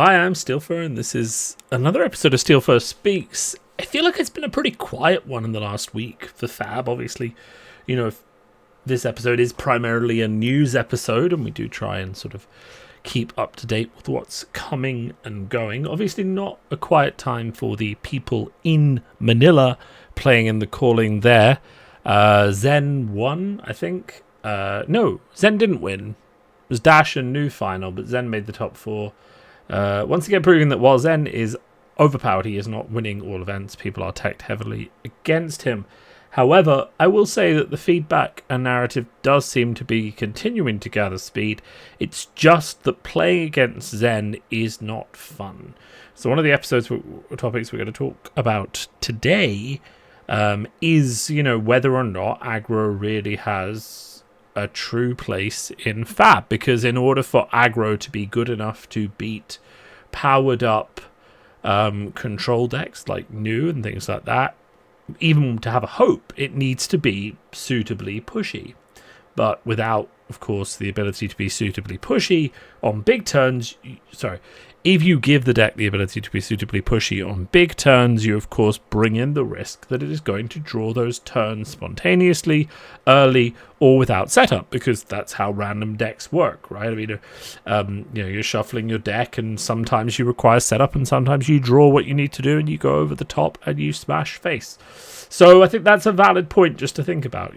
Hi, I'm Steelfur, and this is another episode of Steelfur Speaks. I feel like it's been a pretty quiet one in the last week for Fab. Obviously, you know, this episode is primarily a news episode, and we do try and sort of keep up to date with what's coming and going. Obviously, not a quiet time for the people in Manila playing in the calling there. Zen won, I think. No, Zen didn't win. It was Dash and New final, but Zen made the top four. Once again, proving that while Zen is overpowered, he is not winning all events. People are teched heavily against him. However, I will say that the feedback and narrative does seem to be continuing to gather speed. It's just that playing against Zen is not fun. So one of the topics we're going to talk about today is, whether or not Aggro really has a true place in Fab, because in order for Aggro to be good enough to beat powered up control decks like New and things like that, even to have a hope, it needs to be suitably pushy. But without, of course, the ability to be suitably pushy on big turns, if you give the deck the ability to be suitably pushy on big turns, you of course bring in the risk that it is going to draw those turns spontaneously, early, or without setup, because that's how random decks work, right? I mean, you're shuffling your deck, and sometimes you require setup, and sometimes you draw what you need to do, and you go over the top and you smash face. So I think that's a valid point just to think about,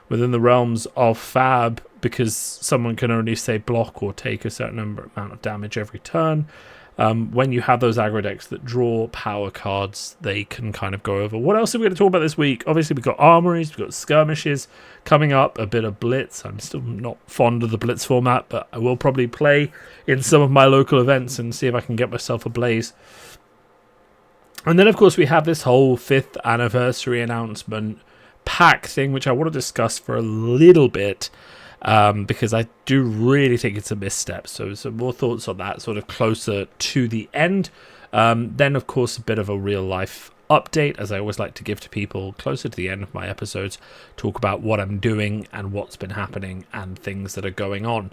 within the realms of Fab, because someone can only say block or take a certain amount of damage every turn. When you have those aggro decks that draw power cards, they can kind of go over. What else are we going to talk about this week? Obviously, we've got armories, we've got skirmishes coming up, a bit of blitz. I'm still not fond of the blitz format, but I will probably play in some of my local events and see if I can get myself a blaze. And then, of course, we have this whole 5th anniversary announcement pack thing, which I want to discuss for a little bit, because I do really think it's a misstep. So some more thoughts on that sort of closer to the end. Then, of course, a bit of a real life update, as I always like to give to people closer to the end of my episodes, talk about what I'm doing and what's been happening and things that are going on.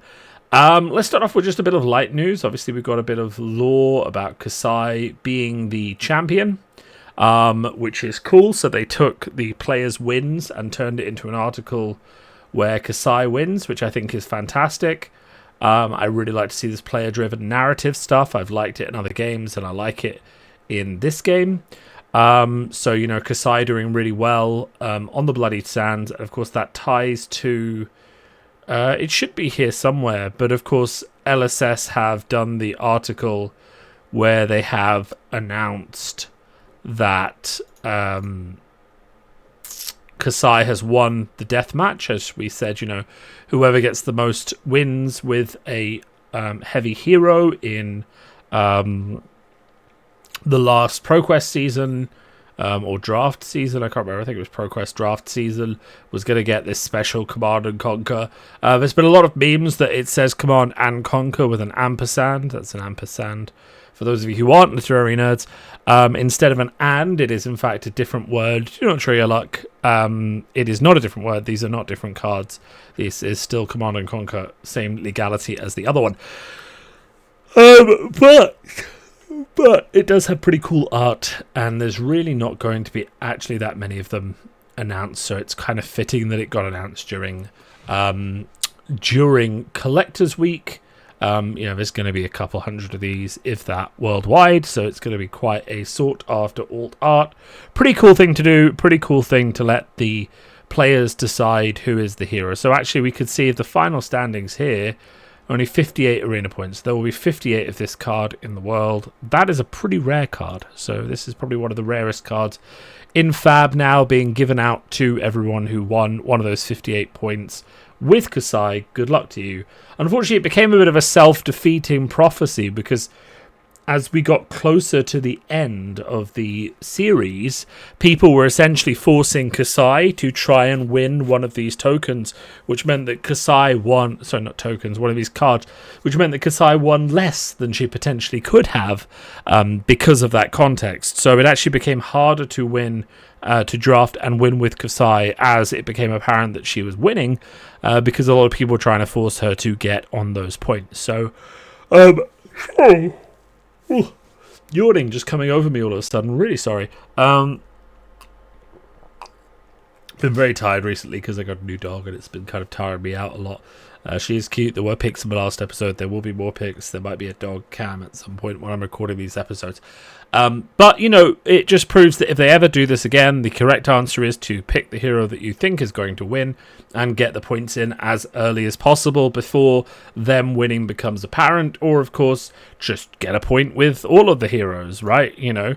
Let's start off with just a bit of light news. Obviously, we've got a bit of lore about Kassai being the champion, which is cool. So they took the players' wins and turned it into an article where Kassai wins, which I think is fantastic. I really like to see this player-driven narrative stuff. I've liked it in other games, and I like it in this game. Kassai doing really well on the Bloody Sands, and of course that ties to... it should be here somewhere, but of course LSS have done the article where they have announced that Kassai has won the Deathmatch. As we said, whoever gets the most wins with a heavy hero in the last ProQuest season, or draft season, I can't remember, I think it was ProQuest draft season, was going to get this special Command and Conquer. There's been a lot of memes that it says Command and Conquer with an ampersand. That's an ampersand for those of you who aren't literary nerds. Instead of an and, it is in fact a different word. Do not try your luck. It is not a different word. These are not different cards. This is still Command and Conquer, same legality as the other one. But it does have pretty cool art, and there's really not going to be actually that many of them announced, so it's kind of fitting that it got announced during Collector's Week. There's going to be a couple hundred of these, if that, worldwide, so it's going to be quite a sought-after alt art. Pretty cool thing to do, pretty cool thing to let the players decide who is the hero. So actually we could see if the final standings here, only 58 arena points. There will be 58 of this card in the world. That is a pretty rare card. So this is probably one of the rarest cards in Fab now, being given out to everyone who won one of those 58 points with Kassai. Good luck to you. Unfortunately, it became a bit of a self-defeating prophecy, because as we got closer to the end of the series, people were essentially forcing Kassai to try and win one of these tokens, which meant that Kassai won... Sorry, not tokens, one of these cards, which meant that Kassai won less than she potentially could have because of that context. So it actually became harder to win, to draft and win with Kassai, as it became apparent that she was winning, because a lot of people were trying to force her to get on those points. So... Ooh, yawning just coming over me all of a sudden. Really sorry. Been very tired recently because I got a new dog and it's been kind of tiring me out a lot. She is cute. There were pics in the last episode. There will be more pics. There might be a dog cam at some point when I'm recording these episodes. But, you know, it just proves that if they ever do this again, the correct answer is to pick the hero that you think is going to win and get the points in as early as possible before them winning becomes apparent. Or, of course, just get a point with all of the heroes, right? You know,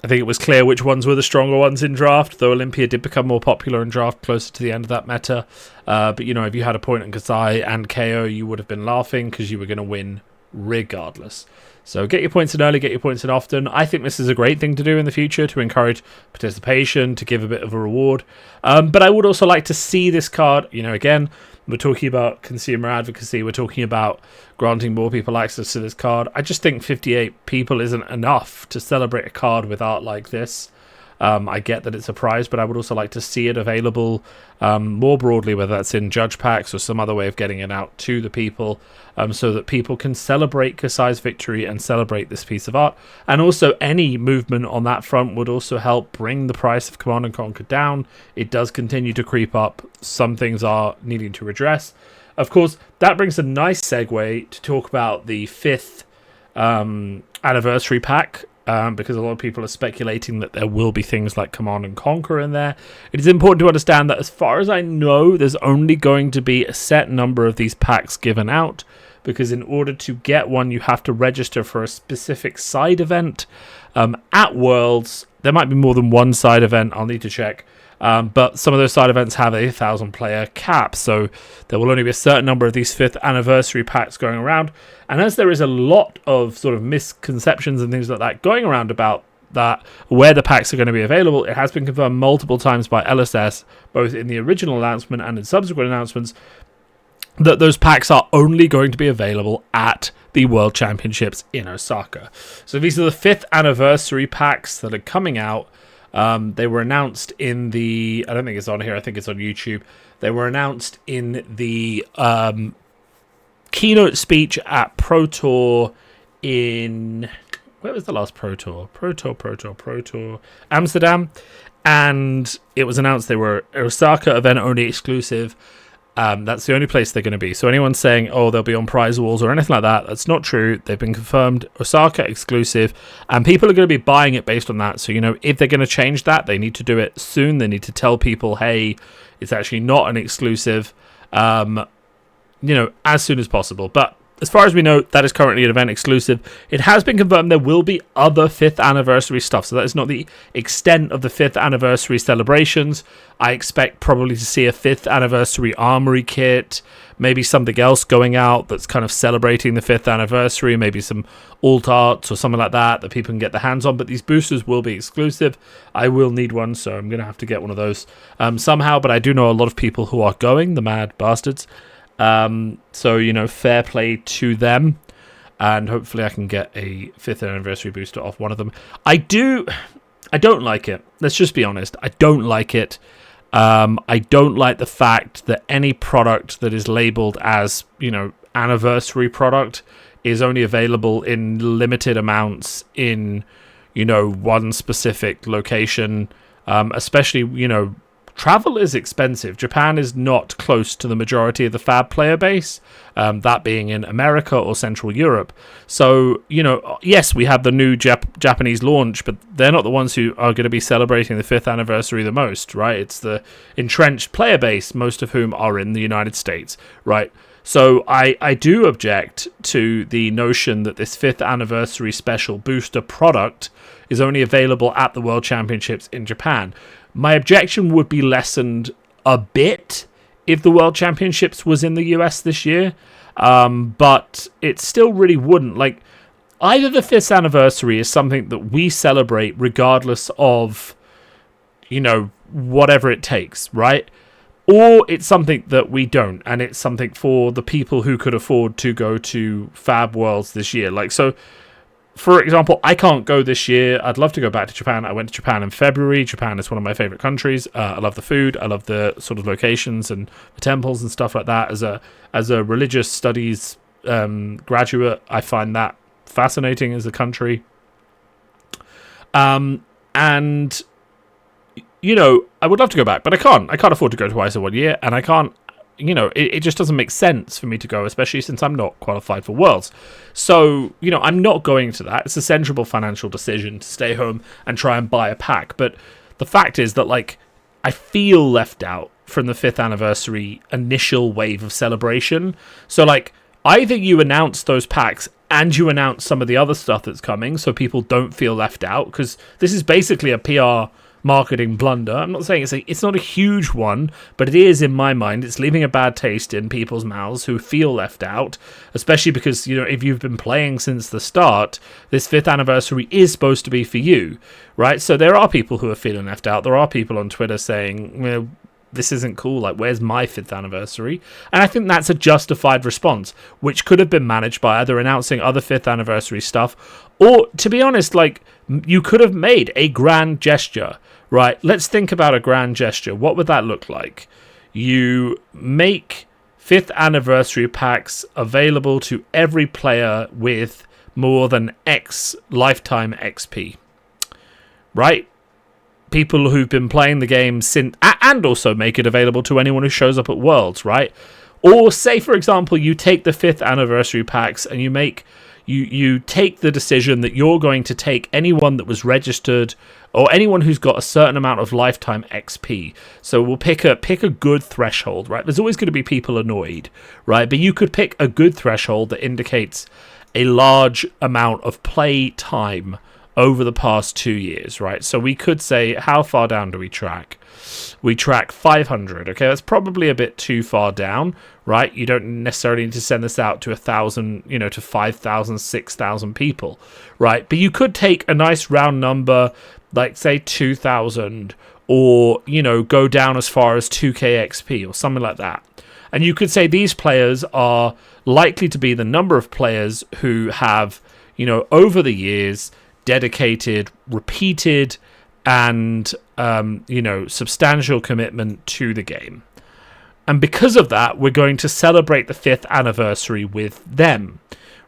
I think it was clear which ones were the stronger ones in draft, though Olympia did become more popular in draft closer to the end of that meta. But, you know, if you had a point on Kassai and KO, you would have been laughing because you were going to win regardless. So get your points in early, get your points in often. I think this is a great thing to do in the future to encourage participation, to give a bit of a reward. But I would also like to see this card, you know, again, we're talking about consumer advocacy. We're talking about granting more people access to this card. I just think 58 people isn't enough to celebrate a card with art like this. I get that it's a prize, but I would also like to see it available more broadly, whether that's in judge packs or some other way of getting it out to the people, so that people can celebrate Kassai's victory and celebrate this piece of art. And also any movement on that front would also help bring the price of Command & Conquer down. It does continue to creep up. Some things are needing to redress. Of course, that brings a nice segue to talk about the 5th anniversary pack. Because a lot of people are speculating that there will be things like Command & Conquer in there. It is important to understand that as far as I know, there's only going to be a set number of these packs given out, because in order to get one, you have to register for a specific side event. At Worlds, there might be more than one side event, I'll need to check. But some of those side events have a 1,000-player cap, so there will only be a certain number of these 5th anniversary packs going around. And as there is a lot of sort of misconceptions and things like that going around about that, where the packs are going to be available, it has been confirmed multiple times by LSS, both in the original announcement and in subsequent announcements, that those packs are only going to be available at the World Championships in Osaka. So these are the 5th anniversary packs that are coming out. They were announced in the... I don't think it's on here. I think it's on YouTube. They were announced in the keynote speech at Pro Tour in... Where was the last Pro Tour? Pro Tour. Amsterdam. And it was announced they were Osaka event only exclusive. That's the only place they're going to be. So anyone saying, oh, they'll be on prize walls or anything like that, that's not true. They've been confirmed Osaka exclusive, and people are going to be buying it based on that. So, you know, if they're going to change that, they need to do it soon. They need to tell people, hey, it's actually not an exclusive, you know, as soon as possible. But as far as we know, that is currently an event exclusive. It has been confirmed there will be other 5th anniversary stuff. So that is not the extent of the 5th anniversary celebrations. I expect probably to see a 5th anniversary Armory Kit, maybe something else going out that's kind of celebrating the 5th anniversary, maybe some alt arts or something like that that people can get their hands on. But these boosters will be exclusive. I will need one, so I'm going to have to get one of those somehow. But I do know a lot of people who are going, the mad bastards. So, you know, fair play to them, and hopefully I can get a 5th anniversary booster off one of them. I don't like it. Let's just be honest. I don't like it. I don't like the fact that any product that is labeled as, you know, anniversary product is only available in limited amounts in, you know, one specific location, especially, you know, travel is expensive. Japan is not close to the majority of the Fab player base, that being in America or Central Europe. So, you know, yes, we have the new Japanese launch, but they're not the ones who are going to be celebrating the 5th anniversary the most, right? It's the entrenched player base, most of whom are in the United States, right? So I do object to the notion that this 5th anniversary special booster product is only available at the World Championships in Japan. My objection would be lessened a bit if the World Championships was in the US this year, but it still really wouldn't. Like, either the 5th anniversary is something that we celebrate regardless of, you know, whatever it takes, right? Or it's something that we don't, and it's something for the people who could afford to go to Fab Worlds this year. Like, so, for example, I can't go this year. I'd love to go back to Japan. I went to Japan in February. Japan is one of my favorite countries. I love the food. I love the sort of locations and the temples and stuff like that. As a religious studies graduate. I find that fascinating as a country. And I would love to go back, but I can't. I can't afford to go twice in 1 year, and I can't. It just doesn't make sense for me to go, especially since I'm not qualified for Worlds. So, I'm not going to that. It's a sensible financial decision to stay home and try and buy a pack. But the fact is that, I feel left out from the 5th anniversary initial wave of celebration. So, either you announce those packs and you announce some of the other stuff that's coming so people don't feel left out, because this is basically a PR marketing blunder. I'm not saying it's not a huge one, but it is, in my mind. It's leaving a bad taste in people's mouths who feel left out, especially because, if you've been playing since the start, this 5th anniversary is supposed to be for you, right? So there are people who are feeling left out. There are people on Twitter saying, this isn't cool, where's my 5th anniversary? And I think that's a justified response, which could have been managed by either announcing other 5th anniversary stuff, or, to be honest, you could have made a grand gesture, right? Let's think about a grand gesture. What would that look like? You make 5th anniversary packs available to every player with more than X Lifetime EXP, right? People who've been playing the game since, and also make it available to anyone who shows up at Worlds, right? Or say, for example, you take the 5th anniversary packs and you take the decision that you're going to take anyone that was registered or anyone who's got a certain amount of Lifetime XP. So we'll pick a good threshold, right? There's always going to be people annoyed, right? But you could pick a good threshold that indicates a large amount of play time over the past 2 years, right? So we could say, how far down do we track? We track 500. Okay, that's probably a bit too far down, right? You don't necessarily need to send this out to 1,000, to 5,000, 6,000 people, right? But you could take a nice round number, like say 2,000, or go down as far as 2k XP or something like that. And you could say these players are likely to be the number of players who have, over the years, dedicated, repeated, and substantial commitment to the game. And because of that, we're going to celebrate the 5th anniversary with them,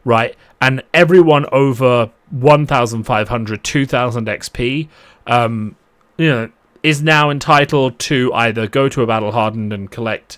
right? And everyone over 1,500, 2,000 XP, is now entitled to either go to a Battle Hardened and collect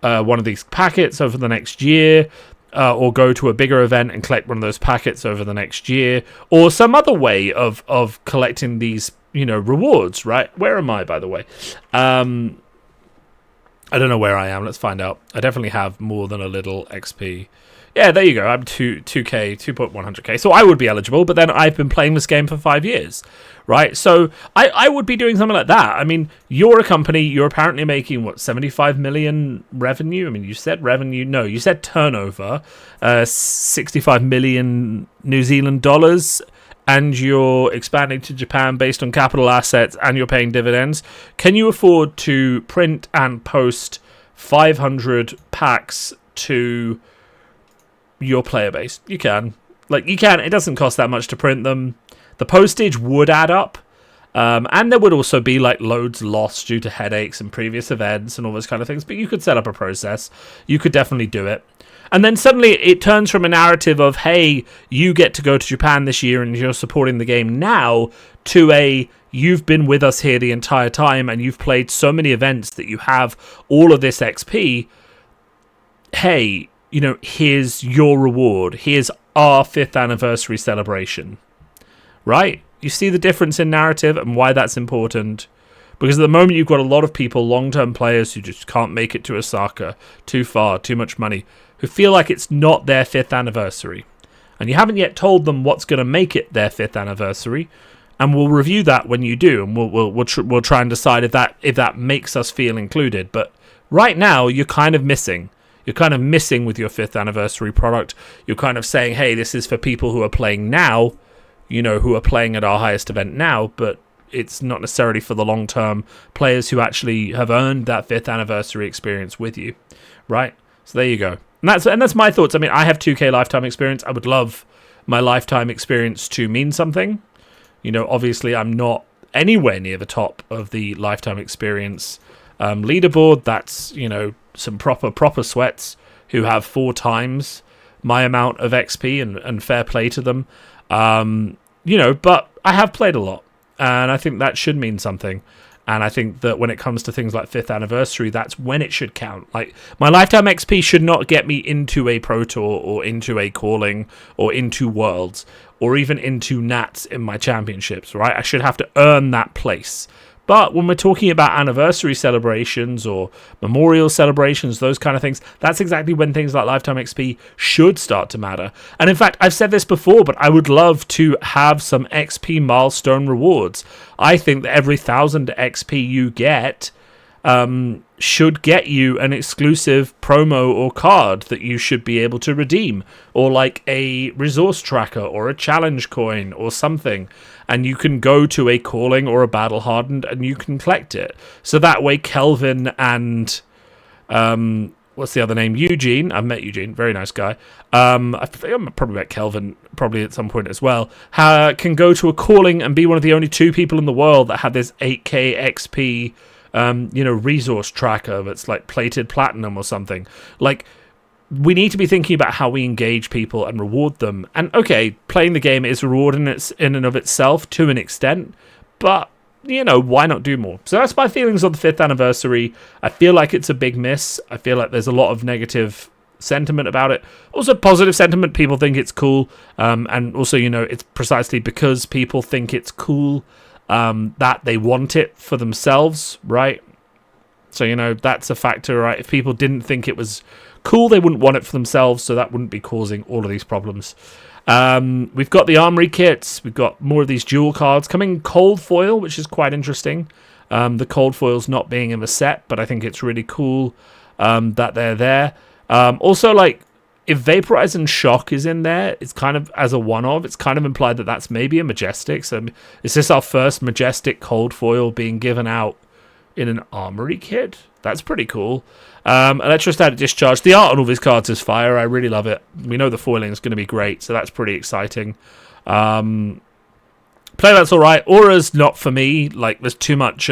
one of these packets over the next year, or go to a bigger event and collect one of those packets over the next year, or some other way of collecting these, rewards, right? Where am I, by the way? I don't know where I am. Let's find out. I definitely have more than a little XP. Yeah, there you go. I'm 2k, 2.100k. So I would be eligible, but then I've been playing this game for 5 years, right? So I would be doing something like that. I mean, you're a company. You're apparently making, 75 million revenue? I mean, you said revenue. No, you said turnover. 65 million New Zealand dollars. And you're expanding to Japan based on capital assets, and you're paying dividends. Can you afford to print and post 500 packs to your player base? You can. You can. It doesn't cost that much to print them. The postage would add up. And there would also be loads lost due to headaches and previous events and all those kind of things. But you could set up a process. You could definitely do it. And then suddenly it turns from a narrative of, hey, you get to go to Japan this year and you're supporting the game now, to a, you've been with us here the entire time and you've played so many events that you have all of this XP. Hey, here's your reward. Here's our 5th anniversary celebration. Right? You see the difference in narrative and why that's important. Because at the moment you've got a lot of people, long-term players, who just can't make it to Osaka, too far, too much money, who feel like it's not their 5th anniversary. And you haven't yet told them what's going to make it their 5th anniversary. And we'll review that when you do, and we'll try and decide if that makes us feel included. But right now, you're kind of missing. You're kind of missing with your 5th anniversary product. You're kind of saying, hey, this is for people who are playing now, who are playing at our highest event now, but it's not necessarily for the long-term players who actually have earned that 5th anniversary experience with you, right? So there you go. And that's my thoughts. I mean, I have 2k lifetime experience. I would love my lifetime experience to mean something. Obviously, I'm not anywhere near the top of the lifetime experience leaderboard. That's, some proper sweats who have 4 times my amount of XP, and fair play to them. You know, but I have played a lot, and I think that should mean something. And I think that when it comes to things like 5th anniversary, that's when it should count. Like, my lifetime XP should not get me into a Pro Tour or into a Calling or into Worlds or even into Nats in my championships, right? I should have to earn that place. But when we're talking about anniversary celebrations or memorial celebrations, those kind of things, that's exactly when things like Lifetime XP should start to matter. And in fact, I've said this before, but I would love to have some XP milestone rewards. I think that every 1,000 XP you get should get you an exclusive promo or card that you should be able to redeem, or like a resource tracker or a challenge coin or something, and you can go to a Calling or a Battle Hardened and you can collect it. So that way Kelvin and what's the other name, Eugene, I've met Eugene, very nice guy, I think I probably met Kelvin probably at some point as well, can go to a Calling and be one of the only 2 people in the world that have this 8k XP resource tracker that's like plated platinum or something. Like, we need to be thinking about how we engage people and reward them. And okay, playing the game is rewarding in and of itself to an extent, but you know, why not do more? So that's my feelings on the 5th anniversary. I feel like it's a big miss. I feel like there's a lot of negative sentiment about it. Also positive sentiment, people think it's cool. And also, you know, it's precisely because people think it's cool that they want it for themselves, right? So, you know, that's a factor, right? If people didn't think it was cool, they wouldn't want it for themselves, so that wouldn't be causing all of these problems. We've got the Armory Kits, we've got more of these dual cards coming cold foil, which is quite interesting. The cold foils not being in the set, but I think it's really cool that they're there. Also, like, if Vaporize and Shock is in there, it's kind of as a one-off. It's kind of implied that that's maybe a Majestic. So is this our first Majestic cold foil being given out in an Armory Kit? That's pretty cool. Electrostatic Discharge. The art on all these cards is fire. I really love it. We know the foiling is going to be great, so that's pretty exciting. Playmat's alright. Aura's not for me. Like, there's too much,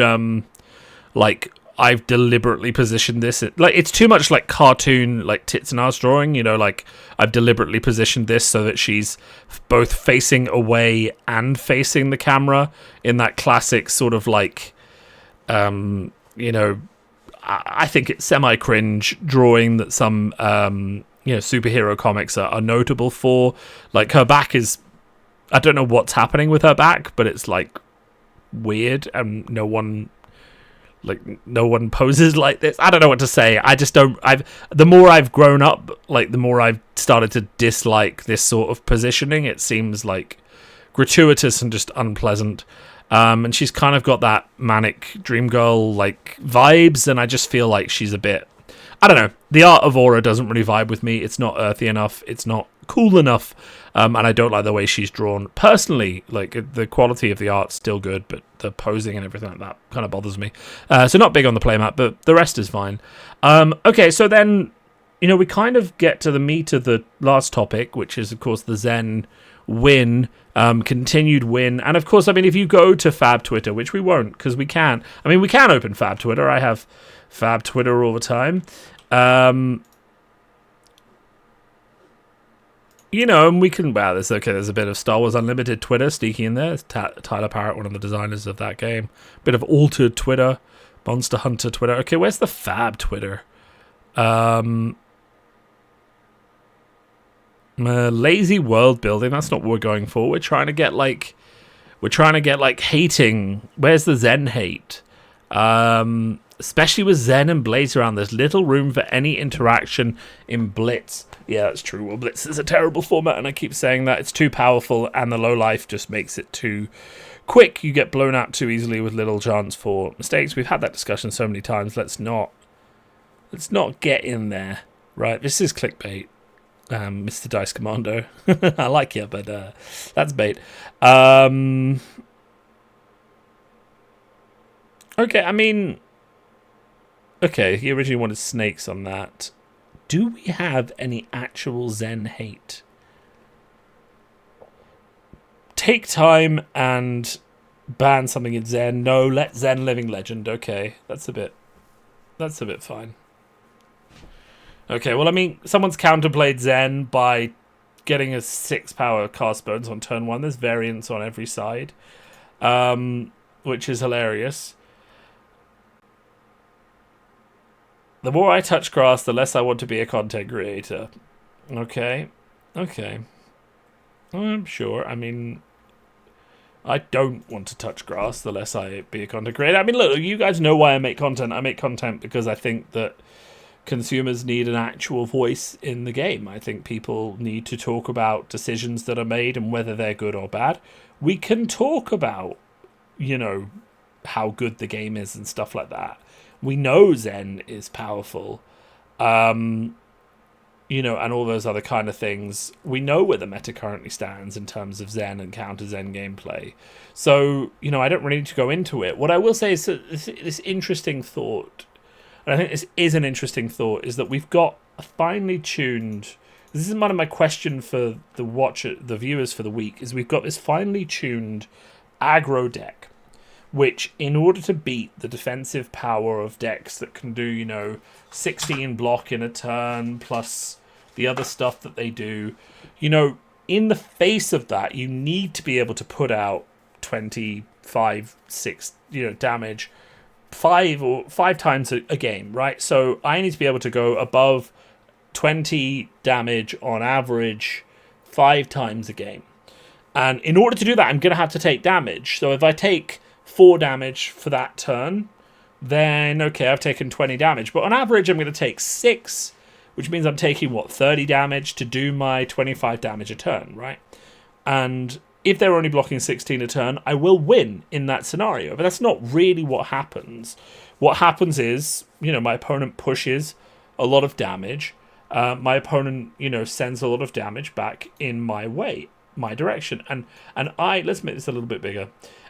like, I've deliberately positioned this. Like, it's too much like cartoon, like tits and ass drawing, you know, like I've deliberately positioned this so that she's both facing away and facing the camera in that classic sort of like, you know, I think it's semi-cringe drawing that some, you know, superhero comics are notable for. Like, her back is, I don't know what's happening with her back, but it's like weird and no one poses like this. I don't know what to say. I just don't. The more I've grown up, like the more I've started to dislike this sort of positioning. It seems like gratuitous and just unpleasant. And she's kind of got that manic dream girl like vibes, and I just feel like she's a bit, I don't know. The art of Aura doesn't really vibe with me. It's not earthy enough. It's not cool enough. And I don't like the way she's drawn. Personally, like, the quality of the art's still good, but the posing and everything like that kind of bothers me. So not big on the playmat, but the rest is fine. Okay, so then, you know, we kind of get to the meat of the last topic, which is, of course, the Zen win, continued win. And, of course, I mean, if you go to Fab Twitter, which we won't, because we can. I mean, we can open Fab Twitter. I have Fab Twitter all the time. You know, and we can, wow, there's a bit of Star Wars Unlimited Twitter sneaking in there. It's Tyler Parrott, one of the designers of that game. Bit of altered Twitter, Monster Hunter Twitter. Okay, where's the Fab Twitter? Lazy world building, that's not what we're going for. We're trying to get like hating. Where's the Zen hate? Especially with Zen and Blaze around, there's little room for any interaction in Blitz. Yeah, that's true. Well, Blitz is a terrible format, and I keep saying that. It's too powerful, and the low life just makes it too quick. You get blown out too easily with little chance for mistakes. We've had that discussion so many times. Let's not get in there, right? This is clickbait, Mr. Dice Commando. I like you, but that's bait. Okay, I mean, okay, he originally wanted snakes on that. Do we have any actual Zen hate? Take time and ban something in Zen. No, let Zen Living Legend. Okay, that's a bit fine. Okay, well, I mean, someone's counterplayed Zen by getting a 6 power cast bones on turn 1. There's variants on every side, which is hilarious. The more I touch grass, the less I want to be a content creator. Okay. I'm sure. I mean, I don't want to touch grass, the less I be a content creator. I mean, look, you guys know why I make content. I make content because I think that consumers need an actual voice in the game. I think people need to talk about decisions that are made and whether they're good or bad. We can talk about, how good the game is and stuff like that. We know Zen is powerful, and all those other kind of things. We know where the meta currently stands in terms of Zen and counter Zen gameplay. So, I don't really need to go into it. What I will say is that this interesting thought, and I think this is an interesting thought, is that we've got a finely tuned... This is one of my questions for the viewers for the week, is we've got this finely tuned aggro deck, which, in order to beat the defensive power of decks that can do, 16 block in a turn, plus the other stuff that they do, in the face of that, you need to be able to put out 25, 6, damage five times a game, right? So I need to be able to go above 20 damage on average 5 times a game. And in order to do that, I'm going to have to take damage. So if I take 4 damage for that turn, then okay, I've taken 20 damage. But on average, I'm going to take 6, which means I'm taking, 30 damage to do my 25 damage a turn, right? And if they're only blocking 16 a turn, I will win in that scenario. But that's not really what happens. What happens is, my opponent pushes a lot of damage. My opponent, sends a lot of damage back in my way, my direction. And let's make this a little bit bigger.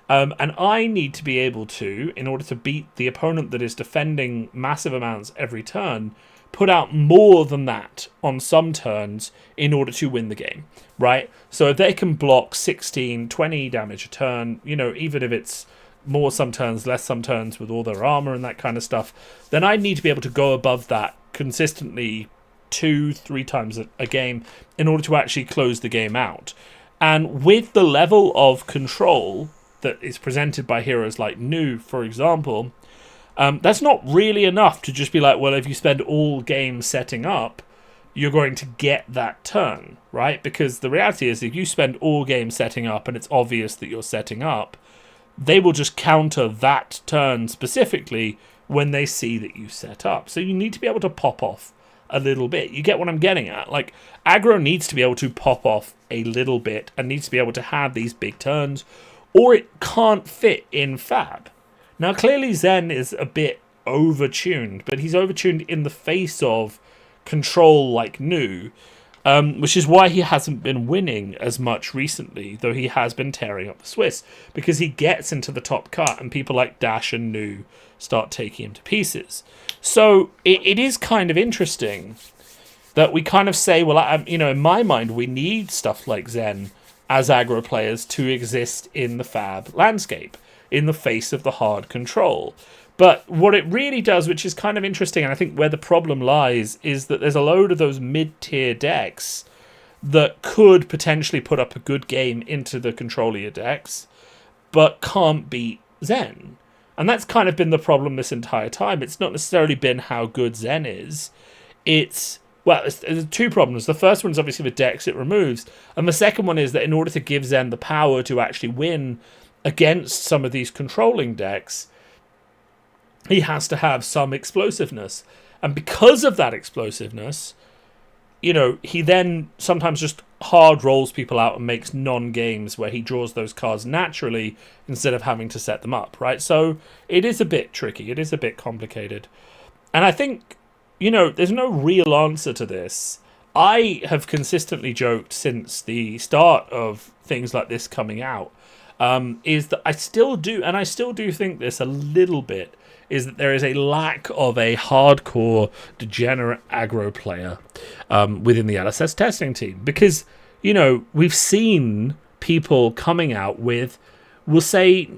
And I need to be able to, in order to beat the opponent that is defending massive amounts every turn, put out more than that on some turns in order to win the game, right? So if they can block 16, 20 damage a turn, even if it's more some turns, less some turns with all their armor and that kind of stuff, then I need to be able to go above that consistently 2-3 times a game in order to actually close the game out. And with the level of control that is presented by heroes like Nu, for example, that's not really enough to just be like, well, if you spend all game setting up, you're going to get that turn, right? Because the reality is, if you spend all game setting up and it's obvious that you're setting up, they will just counter that turn specifically when they see that you set up. So you need to be able to pop off a little bit. You get what I'm getting at? Like, aggro needs to be able to pop off a little bit and needs to be able to have these big turns, or it can't fit in Fab. Now, clearly Zen is a bit overtuned, but he's overtuned in the face of control like Nu, which is why he hasn't been winning as much recently, though he has been tearing up the Swiss, because he gets into the top cut and people like Dash and Nu start taking him to pieces. So it is kind of interesting that we kind of say, well, in my mind, we need stuff like Zen as aggro players to exist in the Fab landscape, in the face of the hard control. But what it really does, which is kind of interesting, and I think where the problem lies, is that there's a load of those mid-tier decks that could potentially put up a good game into the controlier decks, but can't beat Zen. And that's kind of been the problem this entire time. It's not necessarily been how good Zen is. There's 2 problems. The first one is obviously the decks it removes, and the second one is that in order to give Zen the power to actually win against some of these controlling decks, he has to have some explosiveness. And because of that explosiveness, he then sometimes just hard rolls people out and makes non-games where he draws those cards naturally instead of having to set them up, right? So it is a bit tricky. It is a bit complicated. And I think, there's no real answer to this. I have consistently joked since the start of things like this coming out, is that I still do think this a little bit, is that there is a lack of a hardcore degenerate aggro player within the LSS testing team. Because, we've seen people coming out with, we'll say,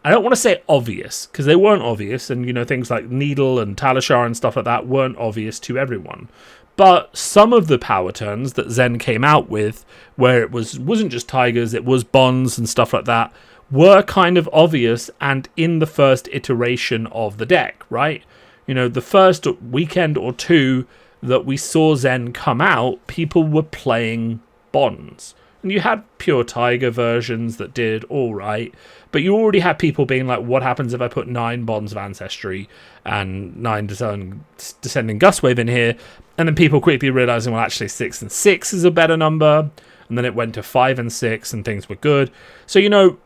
I don't want to say obvious, because they weren't obvious, and, you know, things like Needle and Talishar and stuff like that weren't obvious to everyone. But some of the power turns that Zen came out with, where it wasn't just Tigers, it was Bonds and stuff like that, were kind of obvious and in the first iteration of the deck, right? You know, the first weekend or two that we saw Zen come out, people were playing Bonds. And you had pure Tiger versions that did all right, but you already had people being like, what happens if I put 9 Bonds of Ancestry and 9 Descending Gustwave in here? And then people quickly realizing, well, actually 6 and 6 is a better number. And then it went to 5 and 6 and things were good. So, you know,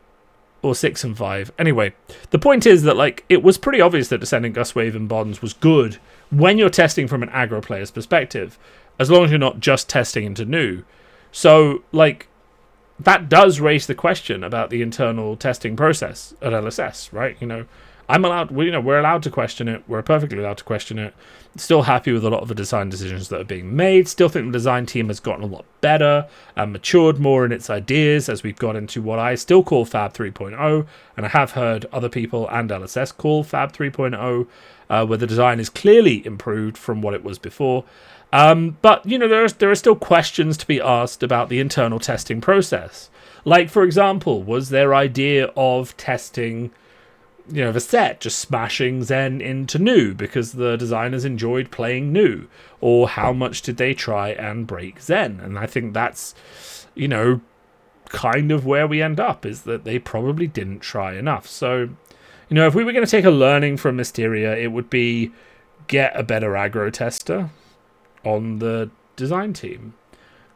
or 6 and 5. Anyway, the point is that, like, it was pretty obvious that Descending Gustwave and Bonds was good when you're testing from an aggro player's perspective, as long as you're not just testing into new. So, like, that does raise the question about the internal testing process at LSS, right? You know, we're allowed to question it. We're perfectly allowed to question it. Still happy with a lot of the design decisions that are being made. Still think the design team has gotten a lot better and matured more in its ideas as we've got into what I still call Fab 3.0, and I have heard other people and LSS call Fab 3.0, where the design is clearly improved from what it was before. But, you know, there are still questions to be asked about the internal testing process. Like, for example, was their idea of testing, you know, the set, just smashing Zen into new because the designers enjoyed playing new? Or how much did they try and break Zen? And I think that's, you know, kind of where we end up, is that they probably didn't try enough. So, you know, if we were going to take a learning from Mysteria, it would be get a better aggro tester on the design team.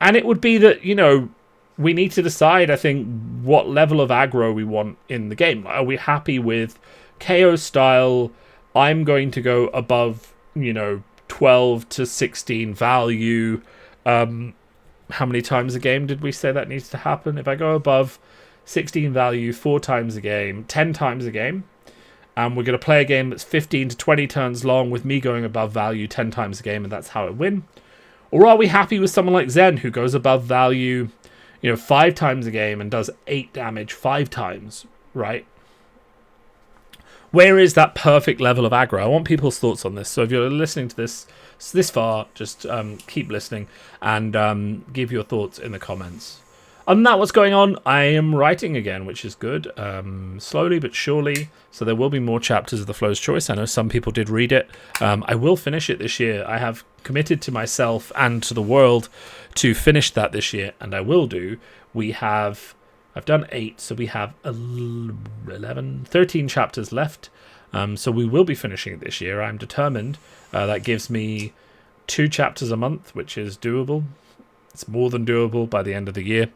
And it would be that, you know, we need to decide, I think, what level of aggro we want in the game. Are we happy with KO style? I'm going to go above, you know, 12 to 16 value. How many times a game did we say that needs to happen? If I go above 16 value 4 times a game, 10 times a game, and we're going to play a game that's 15 to 20 turns long with me going above value 10 times a game, and that's how I win? Or are we happy with someone like Zen, who goes above value, you know, 5 times a game and does 8 damage 5 times, right? Where is that perfect level of aggro? I want people's thoughts on this. So if you're listening to this far, just keep listening and give your thoughts in the comments. Other than that, what's going on? I am writing again, which is good. Slowly but surely. So there will be more chapters of The Flow's Choice. I know some people did read it. I will finish it this year. I have committed to myself and to the world to finish that this year, and I will do. I've done 8, so we have 13 chapters left. So we will be finishing it this year. I'm determined. That gives me 2 chapters a month, which is doable. It's more than doable by the end of the year.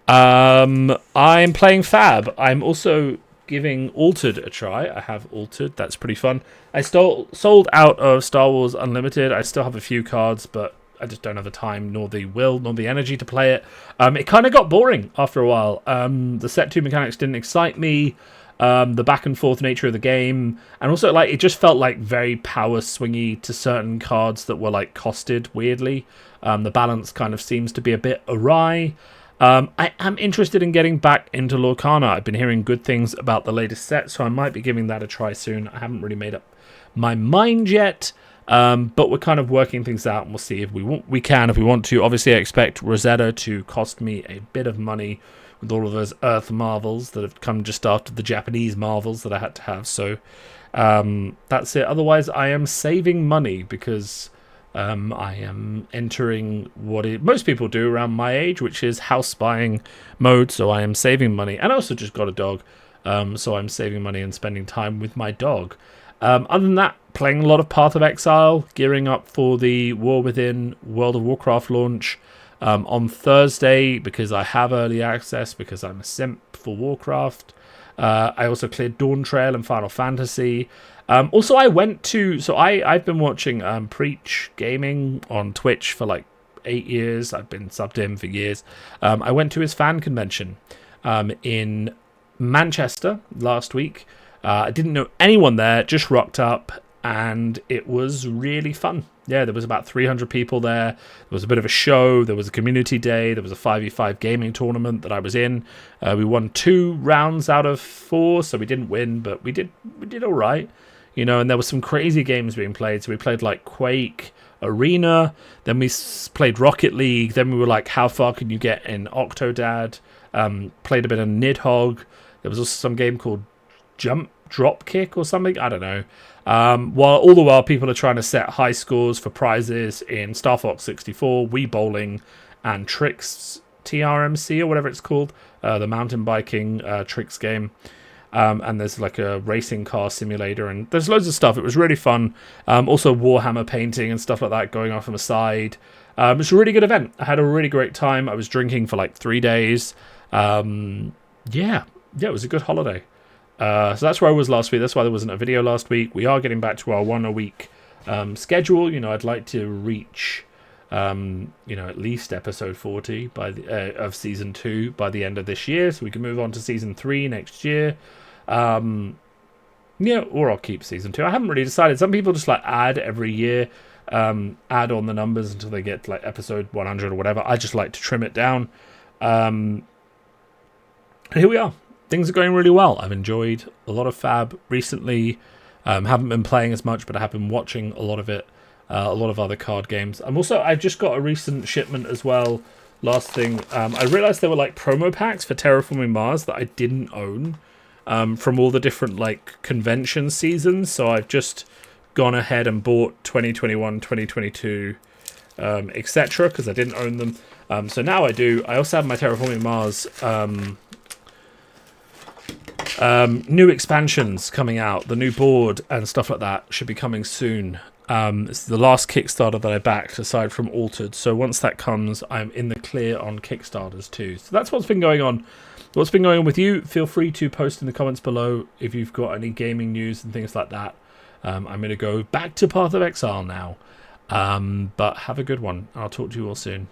I'm playing Fab. I'm also giving Altered a try. I have Altered. That's pretty fun. I sold out of Star Wars Unlimited. I still have a few cards, but I just don't have the time, nor the will, nor the energy to play it. It kind of got boring after a while. The set 2 mechanics didn't excite me. The back and forth nature of the game, and also, like, it just felt like very power swingy to certain cards that were, like, costed weirdly. The balance kind of seems to be a bit awry. I am interested in getting back into Lorcana. I've been hearing good things about the latest set, so I might be giving that a try soon. I haven't really made up my mind yet, but we're kind of working things out, and we'll see if we can if we want to. Obviously, I expect Rosetta to cost me a bit of money with all of those Earth Marvels that have come just after the Japanese Marvels that I had to have. So that's it. Otherwise, I am saving money because I am entering what most people do around my age, which is house buying mode. So I am saving money. And I also just got a dog. So I'm saving money and spending time with my dog. Other than that, playing a lot of Path of Exile, gearing up for the War Within World of Warcraft launch on Thursday, because I have early access, because I'm a simp for Warcraft. I also cleared Dawn Trail and Final Fantasy. Also, I've been watching Preach Gaming on Twitch for like 8 years. I've been subbed to him for years. I went to his fan convention in Manchester last week. I didn't know anyone there, just rocked up, and it was really fun. Yeah, there was about 300 people there. There was a bit of a show. There was a community day. There was a 5v5 gaming tournament that I was in. We won 2 rounds out of 4, so we didn't win, but we did all right. You know, and there were some crazy games being played. So we played like Quake Arena. Then we played Rocket League. Then we were like, how far can you get in Octodad? Played a bit of Nidhogg. There was also some game called Drop Kick or something. I don't know. While all the while people are trying to set high scores for prizes in Star Fox 64, Wii Bowling, and Trix TRMC or whatever it's called, the mountain biking Trix game. And there's like a racing car simulator, and there's loads of stuff. It was really fun. Also Warhammer painting and stuff like that going on from the side. It was a really good event. I had a really great time. I was drinking for like 3 days. Yeah, it was a good holiday. So that's where I was last week. That's why there wasn't a video last week. We are getting back to our 1 a week schedule. You know, I'd like to reach, at least episode 40 by of season 2 by the end of this year, so we can move on to season 3 next year. Or I'll keep season 2. I haven't really decided. Some people just like add every year, add on the numbers until they get to like episode 100 or whatever. I just like to trim it down. And here we are. Things are going really well. I've enjoyed a lot of Fab recently. Haven't been playing as much, but I have been watching a lot of it. A lot of other card games. I just got a recent shipment as well. Last thing, I realized there were like promo packs for Terraforming Mars that I didn't own from all the different like convention seasons. So I've just gone ahead and bought 2021, 2022, etc. because I didn't own them. So now I do. I also have my Terraforming Mars new expansions coming out. The new board and stuff like that should be coming soon. It's the last Kickstarter that I backed aside from Altered, so once that comes I'm in the clear on Kickstarters too. So that's what's been going on. What's been going on with you? Feel free to post in the comments below if you've got any gaming news and things like that. I'm going to go back to Path of Exile now, but have a good one. I'll talk to you all soon.